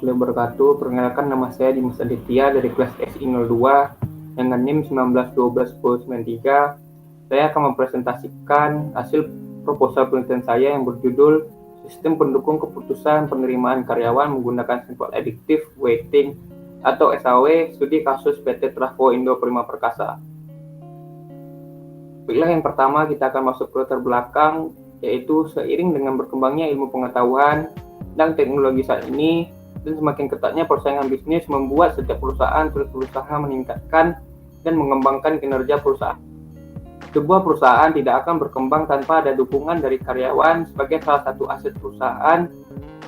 warahmatullahi wabarakatuh. Perkenalkan, nama saya Dimas Aditya dari kelas SI02 dengan NIM 19121093. Saya akan mempresentasikan hasil proposal penelitian saya yang berjudul Sistem Pendukung Keputusan Penerimaan Karyawan Menggunakan Simple Additive Weighting atau SAW Studi Kasus PT Trafo Indo Prima Perkasa. Baiklah, yang pertama kita akan masuk ke latar belakang, yaitu seiring dengan berkembangnya ilmu pengetahuan dan teknologi saat ini dan semakin ketatnya persaingan bisnis membuat setiap perusahaan terus berusaha meningkatkan dan mengembangkan kinerja perusahaan. Sebuah perusahaan tidak akan berkembang tanpa ada dukungan dari karyawan sebagai salah satu aset perusahaan,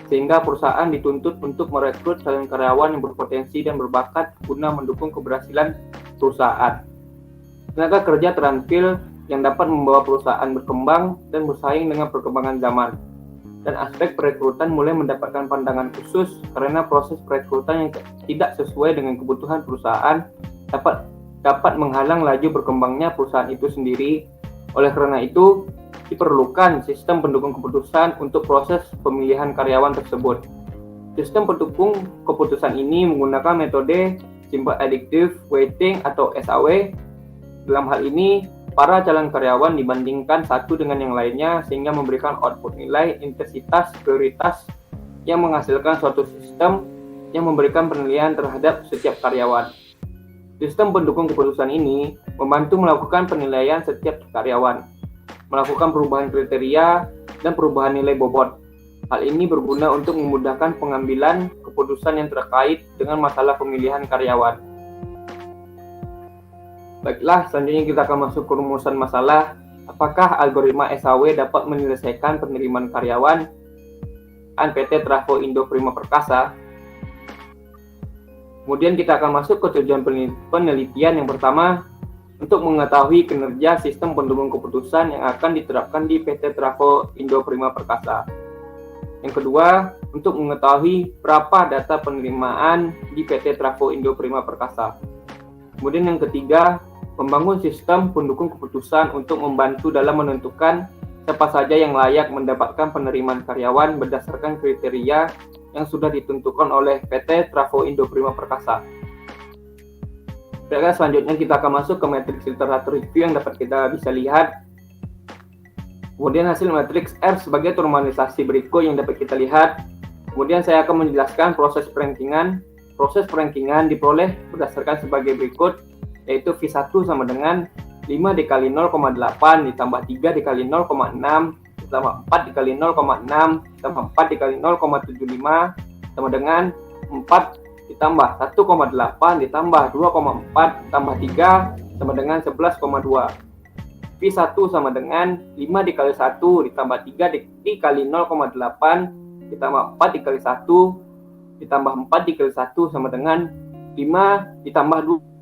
sehingga perusahaan dituntut untuk merekrut calon karyawan yang berpotensi dan berbakat guna mendukung keberhasilan perusahaan. Tenaga kerja terampil yang dapat membawa perusahaan berkembang dan bersaing dengan perkembangan zaman. Dan aspek perekrutan mulai mendapatkan pandangan khusus karena proses perekrutan yang tidak sesuai dengan kebutuhan perusahaan dapat menghalang laju berkembangnya perusahaan itu sendiri. Oleh karena itu, diperlukan sistem pendukung keputusan untuk proses pemilihan karyawan tersebut. Sistem pendukung keputusan ini menggunakan metode Simple Additive Weighting atau SAW. Dalam hal ini, para calon karyawan dibandingkan satu dengan yang lainnya sehingga memberikan output nilai, intensitas, prioritas yang menghasilkan suatu sistem yang memberikan penilaian terhadap setiap karyawan. Sistem pendukung keputusan ini membantu melakukan penilaian setiap karyawan, melakukan perubahan kriteria dan perubahan nilai bobot. Hal ini berguna untuk memudahkan pengambilan keputusan yang terkait dengan masalah pemilihan karyawan. Baiklah, selanjutnya kita akan masuk ke rumusan masalah. Apakah algoritma SAW dapat menyelesaikan penerimaan karyawan PT Trafo Indo Prima Perkasa? Kemudian kita akan masuk ke tujuan penelitian. Yang pertama, untuk mengetahui kinerja sistem pendukung keputusan yang akan diterapkan di PT Trafo Indo Prima Perkasa. Yang kedua, untuk mengetahui berapa data penerimaan di PT Trafo Indo Prima Perkasa. Kemudian yang ketiga, membangun sistem pendukung keputusan untuk membantu dalam menentukan siapa saja yang layak mendapatkan penerimaan karyawan berdasarkan kriteria yang sudah ditentukan oleh PT Trafo Indo Prima Perkasa. Selanjutnya kita akan masuk ke matriks literatur review yang dapat kita bisa lihat. Kemudian hasil matriks R sebagai normalisasi berikut yang dapat kita lihat. Kemudian saya akan menjelaskan proses perankingan. Proses perankingan diperoleh berdasarkan sebagai berikut, yaitu V1 sama dengan 5 dikali 0,8 ditambah 3 dikali 0,6 ditambah 4 dikali 0,6 ditambah 4 dikali 0,75 sama dengan 4 ditambah 1,8 ditambah 2,4 tambah 3 sama dengan 11,2. V1 sama dengan 5 dikali 1 ditambah 3 dikali 0,8 ditambah 4 dikali 1 ditambah 4 dikali 1 sama dengan 5 ditambah 2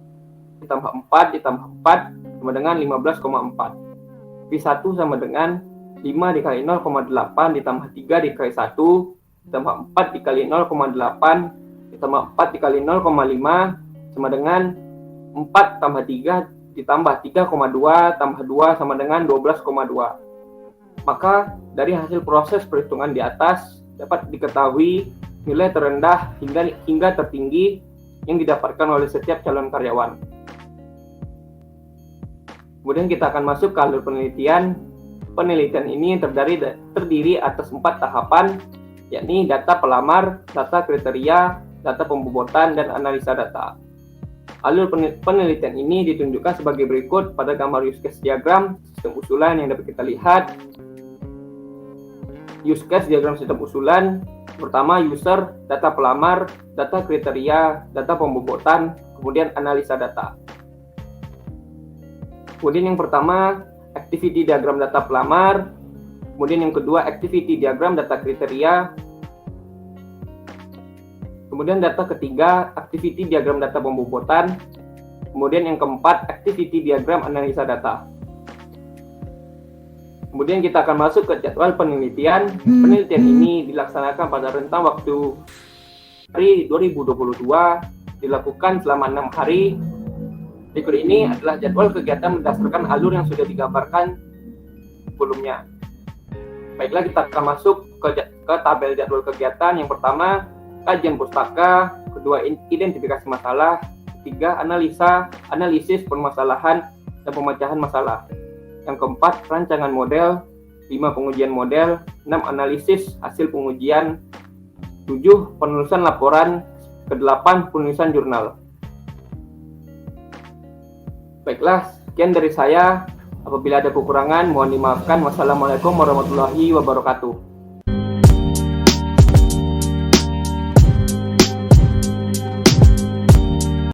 ditambah 4 ditambah 4 sama dengan 15,4. V1 sama dengan 5 dikali 0,8 ditambah 3 dikali 1 ditambah 4 dikali 0,8 ditambah 4 dikali 0,5 sama dengan 4 tambah 3 ditambah 3,2 tambah 2 sama dengan 12,2. Maka dari hasil proses perhitungan di atas dapat diketahui nilai terendah hingga tertinggi yang didapatkan oleh setiap calon karyawan. Kemudian kita akan masuk ke alur penelitian. Penelitian ini terdiri atas 4 tahapan, yakni data pelamar, data kriteria, data pembobotan, dan analisa data. Alur penelitian ini ditunjukkan sebagai berikut pada gambar use case diagram sistem usulan yang dapat kita lihat. Use case diagram sistem usulan, pertama user, data pelamar, data kriteria, data pembobotan, kemudian analisa data. Kemudian yang pertama, activity diagram data pelamar. Kemudian yang kedua, activity diagram data kriteria. Kemudian data ketiga, activity diagram data pembobotan. Kemudian yang keempat, activity diagram analisa data. Kemudian kita akan masuk ke jadwal penelitian. Penelitian ini dilaksanakan pada rentang waktu hari 2022, dilakukan selama 6 hari. Berikut ini adalah jadwal kegiatan berdasarkan alur yang sudah digambarkan sebelumnya. Baiklah, kita akan masuk ke tabel jadwal kegiatan. Yang pertama, kajian pustaka, kedua identifikasi masalah, ketiga analisis permasalahan dan pemecahan masalah. Yang keempat, rancangan model, 5 pengujian model, 6 analisis hasil pengujian, 7 penulisan laporan, ke-8 penulisan jurnal. Baiklah, sekian dari saya. Apabila ada kekurangan, mohon dimaafkan. Wassalamualaikum warahmatullahi wabarakatuh.